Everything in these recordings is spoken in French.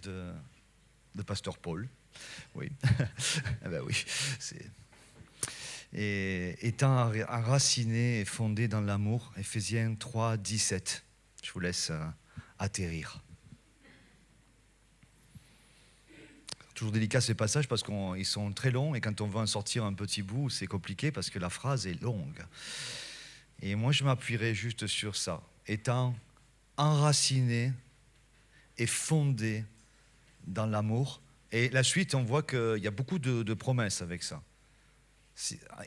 de Pasteur Paul. Oui. Ah ben oui. Et étant enraciné et fondé dans l'amour, Éphésiens 3, 17. Je vous laisse atterrir. Toujours délicat ces passages parce qu'ils sont très longs et quand on veut en sortir un petit bout, c'est compliqué parce que la phrase est longue. Et moi, je m'appuierai juste sur ça. Étant enraciné et fondé dans l'amour. Et la suite, on voit qu'il y a beaucoup de promesses avec ça.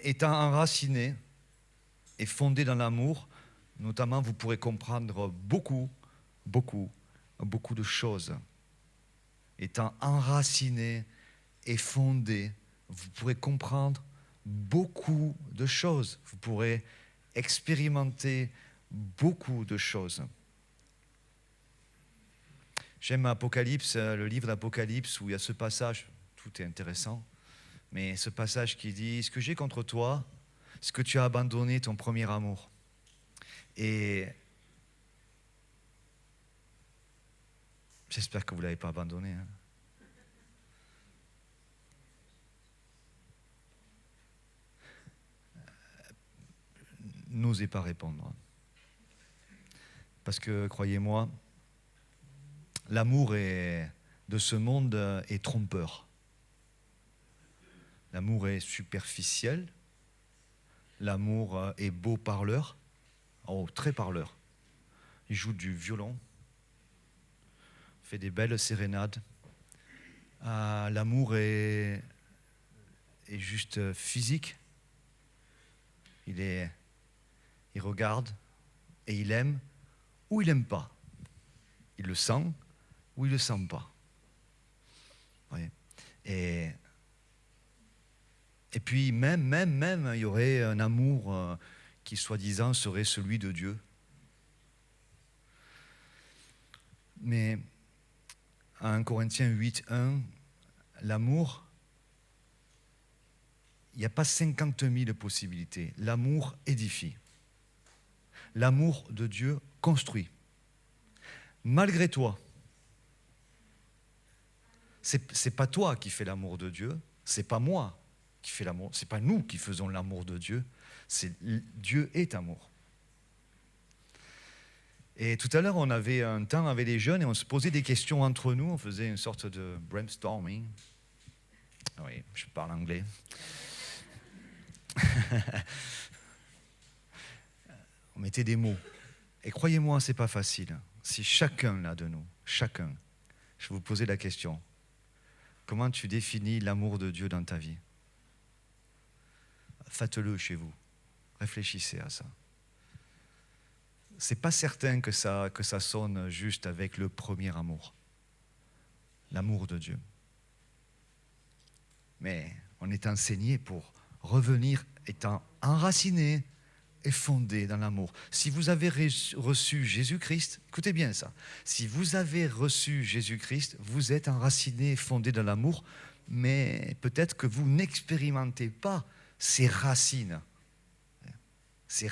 Étant enraciné et fondé dans l'amour, notamment, vous pourrez comprendre beaucoup de choses. Étant enraciné et fondé, vous pourrez comprendre beaucoup de choses. Vous pourrez expérimenter beaucoup de choses. J'aime Apocalypse, le livre d'Apocalypse où il y a ce passage, tout est intéressant, mais ce passage qui dit « Ce que j'ai contre toi, c'est que tu as abandonné ton premier amour. » Et j'espère que vous ne l'avez pas abandonné. Hein. N'osez pas répondre. Parce que, croyez-moi, l'amour de ce monde est trompeur. L'amour est superficiel. L'amour est beau parleur. Oh, très parleur. Il joue du violon. Fait des belles sérénades. L'amour est juste physique. Il regarde et il aime ou il n'aime pas. Il le sent ou il ne le sent pas. Oui. Et puis même, il y aurait un amour qui, soi-disant, serait celui de Dieu. Mais à 1 Corinthiens 8, 1, l'amour, il n'y a pas 50 000 possibilités. L'amour édifie. L'amour de Dieu construit. Malgré toi, c'est pas toi qui fais l'amour de Dieu, c'est pas moi qui fais l'amour, c'est pas nous qui faisons l'amour de Dieu, Dieu est amour. Et tout à l'heure, on avait un temps avec les jeunes et on se posait des questions entre nous, on faisait une sorte de brainstorming. Oui, je parle anglais. On mettait des mots. Et croyez-moi, c'est pas facile. Si chacun là de nous, chacun, je vous posais la question, comment tu définis l'amour de Dieu dans ta vie? Faites-le chez vous. Réfléchissez à ça. C'est pas certain que ça sonne juste avec le premier amour. L'amour de Dieu. Mais on est enseigné pour revenir étant enraciné et fondé dans l'amour. Si vous avez reçu Jésus-Christ, écoutez bien ça, si vous avez reçu Jésus-Christ, vous êtes enraciné et fondé dans l'amour, mais peut-être que vous n'expérimentez pas ces racines, ces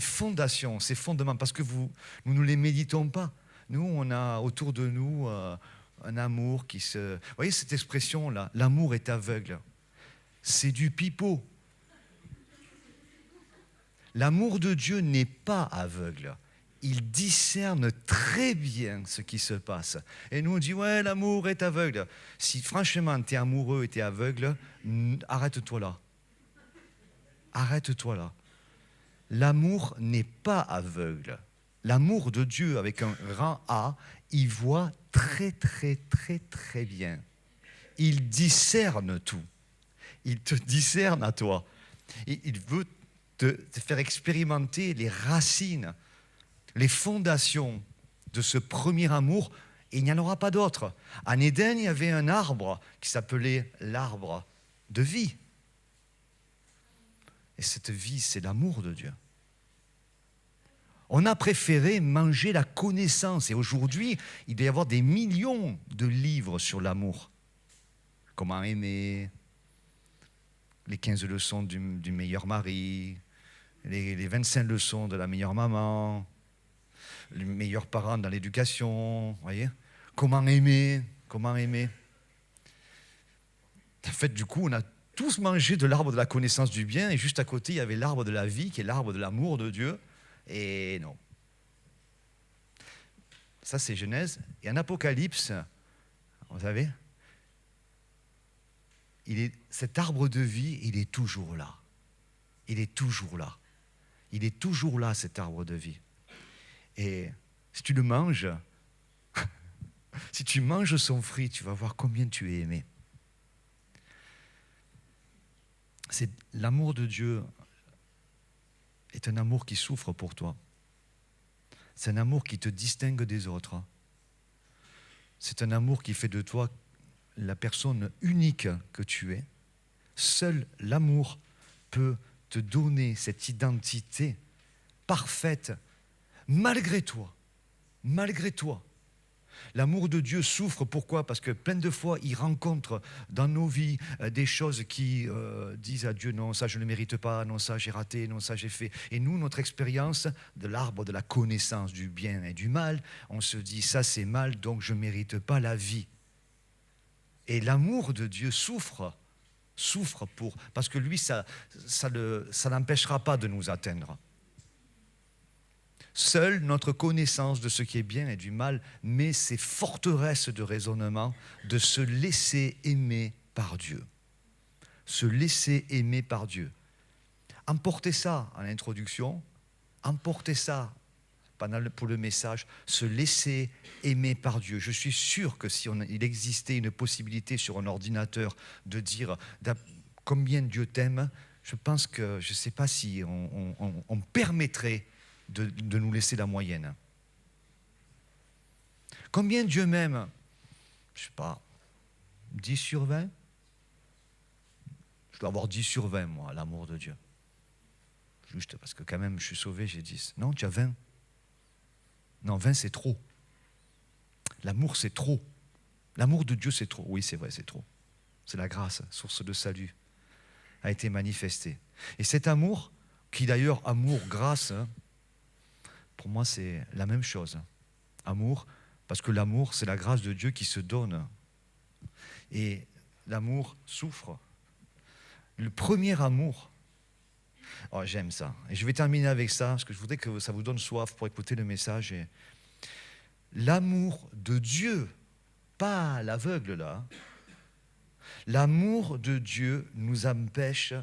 fondations, ces fondements, parce que nous ne les méditons pas. Nous, on a autour de nous un amour qui se... Vous voyez cette expression-là, l'amour est aveugle. C'est du pipeau. L'amour de Dieu n'est pas aveugle. Il discerne très bien ce qui se passe. Et nous, on dit, ouais, l'amour est aveugle. Si franchement, tu es amoureux et tu es aveugle, arrête-toi là. Arrête-toi là. L'amour n'est pas aveugle. L'amour de Dieu, avec un grand A, il voit très, très, très, très bien. Il discerne tout. Il te discerne à toi. Il veut te faire expérimenter les racines, les fondations de ce premier amour, et il n'y en aura pas d'autre. En Éden, il y avait un arbre qui s'appelait l'arbre de vie. Et cette vie, c'est l'amour de Dieu. On a préféré manger la connaissance, et aujourd'hui, il doit y avoir des millions de livres sur l'amour. Comment aimer, les 15 leçons du meilleur mari, les 25 leçons de la meilleure maman, les meilleurs parents dans l'éducation, voyez. Comment aimer? Comment aimer? En fait, du coup, on a tous mangé de l'arbre de la connaissance du bien et juste à côté, il y avait l'arbre de la vie qui est l'arbre de l'amour de Dieu. Et non. Ça, c'est Genèse. Et en Apocalypse, vous savez, cet arbre de vie, il est toujours là. Il est toujours là. Il est toujours là, cet arbre de vie. Et si tu le manges, si tu manges son fruit, tu vas voir combien tu es aimé. L'amour de Dieu est un amour qui souffre pour toi. C'est un amour qui te distingue des autres. C'est un amour qui fait de toi la personne unique que tu es. Seul l'amour peut te donner cette identité parfaite, malgré toi. Malgré toi. L'amour de Dieu souffre, pourquoi? Parce que plein de fois, il rencontre dans nos vies des choses qui disent à Dieu, non, ça je ne le mérite pas, non, ça j'ai raté, non, ça j'ai fait. Et nous, notre expérience de l'arbre de la connaissance du bien et du mal, on se dit, ça c'est mal, donc je ne mérite pas la vie. Et l'amour de Dieu souffre parce que lui, ça n'empêchera pas de nous atteindre. Seule notre connaissance de ce qui est bien et du mal met ces forteresses de raisonnement de se laisser aimer par Dieu. Se laisser aimer par Dieu. Emportez ça en introduction, emportez ça pour le message, se laisser aimer par Dieu. Je suis sûr que si il existait une possibilité sur un ordinateur de dire combien Dieu t'aime, je pense que, je ne sais pas si on permettrait de nous laisser la moyenne. Combien Dieu m'aime? Je ne sais pas, 10 sur 20? Je dois avoir 10 sur 20, moi, l'amour de Dieu. Juste parce que quand même, je suis sauvé, j'ai 10. Non, tu as 20. Non, 20, c'est trop. L'amour, c'est trop. L'amour de Dieu, c'est trop. Oui, c'est vrai, c'est trop. C'est la grâce, source de salut, a été manifestée. Et cet amour, qui d'ailleurs, amour, grâce, pour moi, c'est la même chose. Amour, parce que l'amour, c'est la grâce de Dieu qui se donne. Et l'amour souffre. Le premier amour, oh, j'aime ça. Et je vais terminer avec ça, parce que je voudrais que ça vous donne soif pour écouter le message. Et l'amour de Dieu, pas l'aveugle là. L'amour de Dieu nous empêche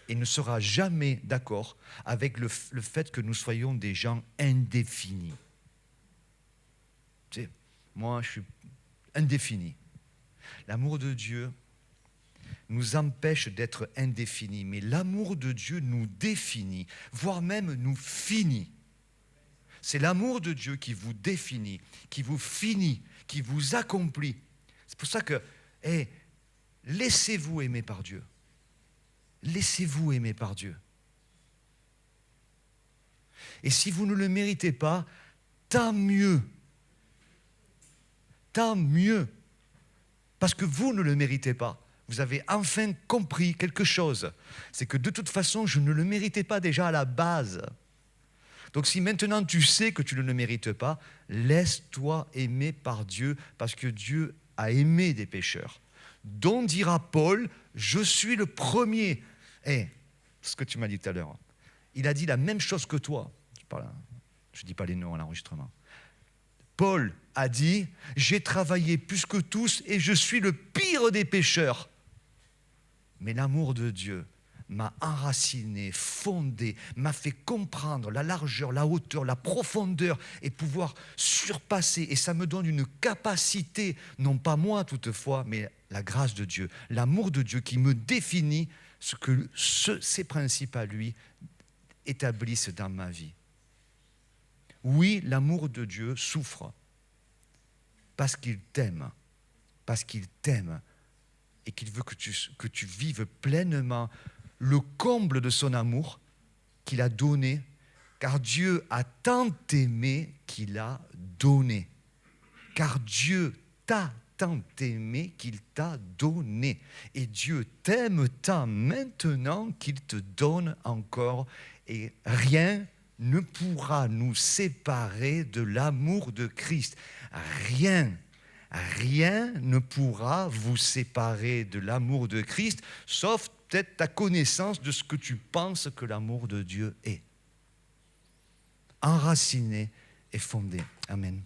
et ne sera jamais d'accord avec le fait que nous soyons des gens indéfinis. Tu sais, moi, je suis indéfini. L'amour de Dieu nous empêche d'être indéfinis, mais l'amour de Dieu nous définit, voire même nous finit. C'est l'amour de Dieu qui vous définit, qui vous finit, qui vous accomplit. C'est pour ça que, laissez-vous aimer par Dieu. Laissez-vous aimer par Dieu. Et si vous ne le méritez pas, tant mieux. Tant mieux. Parce que vous ne le méritez pas. Vous avez enfin compris quelque chose. C'est que de toute façon, je ne le méritais pas déjà à la base. Donc si maintenant tu sais que tu ne le mérites pas, laisse-toi aimer par Dieu, parce que Dieu a aimé des pécheurs. Dont dira Paul, je suis le premier. Ce que tu m'as dit tout à l'heure, il a dit la même chose que toi. Je ne dis pas les noms à l'enregistrement. Paul a dit, j'ai travaillé plus que tous et je suis le pire des pécheurs. Mais l'amour de Dieu m'a enraciné, fondé, m'a fait comprendre la largeur, la hauteur, la profondeur et pouvoir surpasser. Et ça me donne une capacité, non pas moi toutefois, mais la grâce de Dieu, l'amour de Dieu qui me définit ce que ces principes à lui établissent dans ma vie. Oui, l'amour de Dieu souffre parce qu'il t'aime et qu'il veut que tu vives pleinement le comble de son amour qu'il a donné, car Dieu a tant aimé qu'il a donné. Car Dieu t'a tant aimé qu'il t'a donné. Et Dieu t'aime tant maintenant qu'il te donne encore. Et rien ne pourra nous séparer de l'amour de Christ. rien, rien ne pourra vous séparer de l'amour de Christ, sauf peut-être ta connaissance de ce que tu penses que l'amour de Dieu est. Enraciné et fondé. Amen.